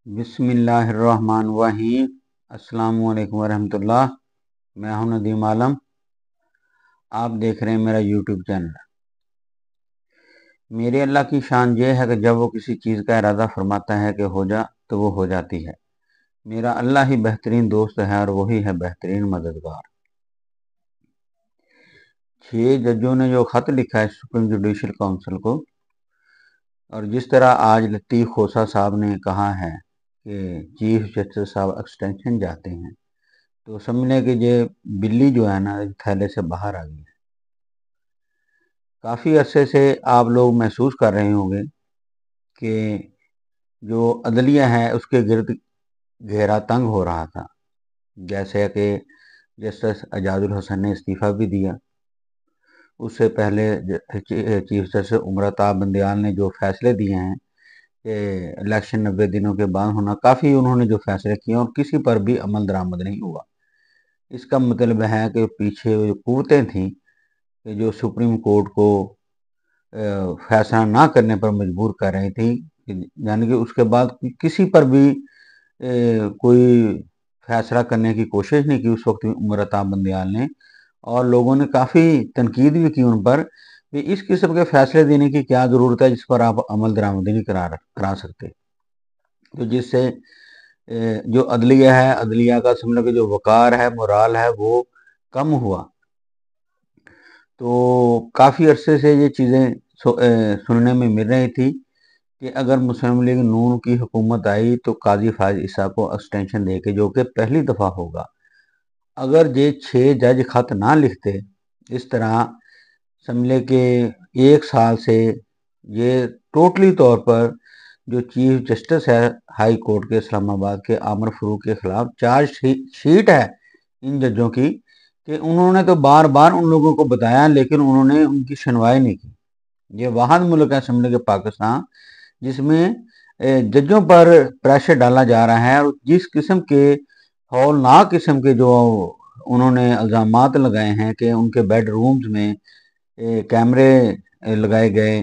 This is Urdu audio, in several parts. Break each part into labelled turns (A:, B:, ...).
A: بسم اللہ الرحمن الرحیم۔ السلام علیکم ورحمۃ اللہ۔ میں ہوں ندیم عالم، آپ دیکھ رہے ہیں میرا یوٹیوب چینل۔ میرے اللہ کی شان یہ ہے کہ جب وہ کسی چیز کا ارادہ فرماتا ہے کہ ہو جا تو وہ ہو جاتی ہے۔ میرا اللہ ہی بہترین دوست ہے اور وہی ہے بہترین مددگار۔ 6 ججوں نے جو خط لکھا ہے سپریم جوڈیشل کونسل کو، اور جس طرح آج لطیف خوسا صاحب نے کہا ہے کہ چیف جسٹس صاحب ایکسٹینشن جاتے ہیں، تو سمجھ لیں کہ یہ بلی جو ہے نا تھیلے سے باہر آ گئی ہے۔ کافی عرصے سے آپ لوگ محسوس کر رہے ہوں گے کہ جو عدلیہ ہے اس کے گرد گھیرا تنگ ہو رہا تھا، جیسے کہ جسٹس اعجاز الحسن نے استعفیٰ بھی دیا۔ اس سے پہلے چیف جسٹس عمرتا بندیال نے جو فیصلے دیے ہیں کہ الیکشن 90 دنوں کے بعد ہونا، کافی انہوں نے جو فیصلے کیے اور کسی پر بھی عمل درآمد نہیں ہوا۔ اس کا مطلب ہے کہ پیچھے جو قوتیں تھیں کہ جو سپریم کورٹ کو فیصلہ نہ کرنے پر مجبور کر رہی تھی، یعنی کہ اس کے بعد کسی پر بھی کوئی فیصلہ کرنے کی کوشش نہیں کی اس وقت عمرتا بندیال نے، اور لوگوں نے کافی تنقید بھی کی ان پر کہ اس قسم کے فیصلے دینے کی کیا ضرورت ہے جس پر آپ عمل درآمدی نہیں کرا سکتے۔ تو جس سے جو عدلیہ ہے، عدلیہ کا سمجھو کہ جو وقار ہے، مورال ہے، وہ کم ہوا۔ تو کافی عرصے سے یہ چیزیں سننے میں مل رہی تھی کہ اگر مسلم لیگ نون کی حکومت آئی تو قاضی فائز عیسیٰ کو ایکسٹینشن دے کے، جو کہ پہلی دفعہ ہوگا۔ اگر یہ 6 جج خط نہ لکھتے اس طرح، سمجھ لے کہ 1 سال سے یہ ٹوٹلی طور پر جو چیف جسٹس ہے ہائی کورٹ کے اسلام آباد کے عامر فاروق کے خلاف چارج شیٹ ہے ان ججوں کی، کہ انہوں نے تو بار بار ان لوگوں کو بتایا لیکن انہوں نے ان کی سنوائی نہیں کی۔ یہ واحد ملک ہے سمجھ لے کہ پاکستان جس میں ججوں پر پریشر ڈالا جا رہا ہے، اور جس قسم کے ہولناک قسم کے جو انہوں نے الزامات لگائے ہیں کہ ان کے بیڈ رومز میں کیمرے لگائے گئے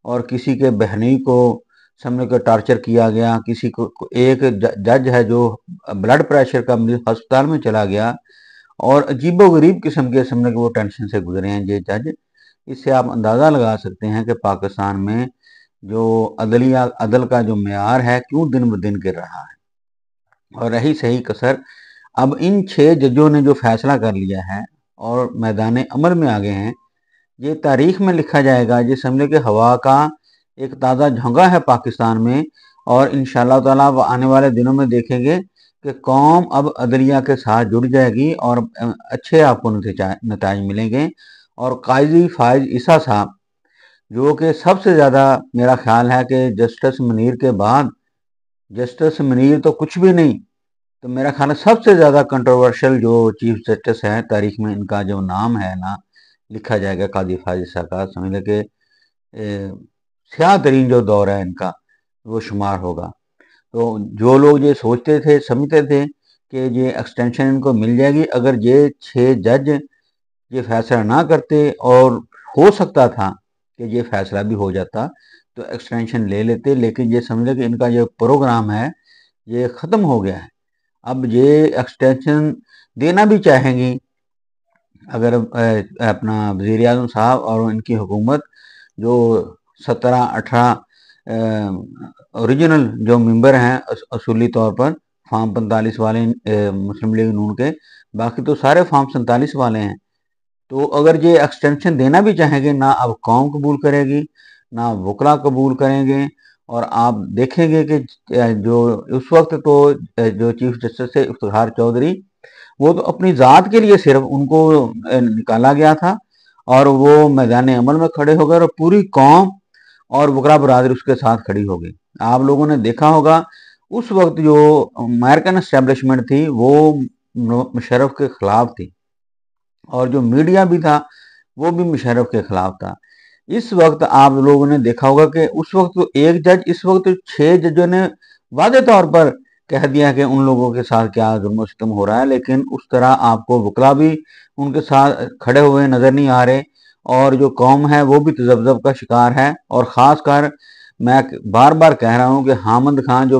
A: اور کسی کے بہنوئی کو سمجھو کہ ٹارچر کیا گیا، کسی کو ایک جج ہے جو بلڈ پریشر کا مریض ہسپتال میں چلا گیا، اور عجیب و غریب قسم کے سمجھو کہ وہ ٹینشن سے گزرے ہیں یہ جج۔ اس سے آپ اندازہ لگا سکتے ہیں کہ پاکستان میں جو عدل کا جو معیار ہے کیوں دن بدن گر رہا ہے۔ اور رہی صحیح کسر، اب ان 6 ججوں نے جو فیصلہ کر لیا ہے اور میدان عمل میں آگے ہیں، یہ تاریخ میں لکھا جائے گا۔ یہ سمجھے کہ ہوا کا ایک تازہ جھونکا ہے پاکستان میں، اور انشاءاللہ تعالیٰ آنے والے دنوں میں دیکھیں گے کہ قوم اب عدلیہ کے ساتھ جڑ جائے گی اور اچھے آپ کو نتائج ملیں گے۔ اور قاضی فائز عیسیٰ صاحب جو کہ سب سے زیادہ میرا خیال ہے کہ جسٹس منیر کے بعد، جسٹس منیر تو کچھ بھی نہیں، تو میرا خیال ہے سب سے زیادہ کنٹروورشل جو چیف جسٹس ہے تاریخ میں، ان کا جو نام ہے نا لکھا جائے گا قاضی فائز عیسیٰ کا، سمجھ لے کہ سیاہ ترین جو دور ہے ان کا وہ شمار ہوگا۔ تو جو لوگ یہ سوچتے تھے، سمجھتے تھے کہ یہ ایکسٹینشن ان کو مل جائے گی اگر یہ 6 جج یہ فیصلہ نہ کرتے، اور ہو سکتا تھا کہ یہ فیصلہ بھی ہو جاتا تو ایکسٹینشن لے لیتے، لیکن یہ سمجھ لے کہ ان کا جو پروگرام ہے یہ ختم ہو گیا ہے۔ اب یہ ایکسٹینشن دینا بھی چاہیں گی اگر اپنا وزیر اعظم صاحب اور ان کی حکومت جو 17-18 اوریجنل جو ممبر ہیں اصولی طور پر فارم 45 والے مسلم لیگ نون کے، باقی تو سارے فارم 47 والے ہیں، تو اگر یہ ایکسٹینشن دینا بھی چاہیں گے نہ اب قوم قبول کرے گی نہ وکلا قبول کریں گے۔ اور آپ دیکھیں گے کہ جو اس وقت تو جو چیف جسٹس تھے افتخار چودھری، وہ تو اپنی ذات کے لیے صرف ان کو نکالا گیا تھا، اور وہ میدان عمل میں کھڑے ہو گئے اور پوری قوم اور وکلا برادری اس کے ساتھ کھڑی ہو گئی۔ آپ لوگوں نے دیکھا ہوگا اس وقت جو امریکن اسٹیبلشمنٹ تھی وہ مشرف کے خلاف تھی، اور جو میڈیا بھی تھا وہ بھی مشرف کے خلاف تھا۔ اس وقت آپ لوگوں نے دیکھا ہوگا کہ اس وقت ایک جج، اس وقت 6 ججوں نے واضح طور پر کہہ دیا کہ ان لوگوں کے ساتھ کیا ظلم و ستم ہو رہا ہے، لیکن اس طرح آپ کو وکلا بھی ان کے ساتھ کھڑے ہوئے نظر نہیں آ رہے، اور جو قوم ہے وہ بھی تذبذب کا شکار ہے۔ اور خاص کر میں بار بار کہہ رہا ہوں کہ حامد خان جو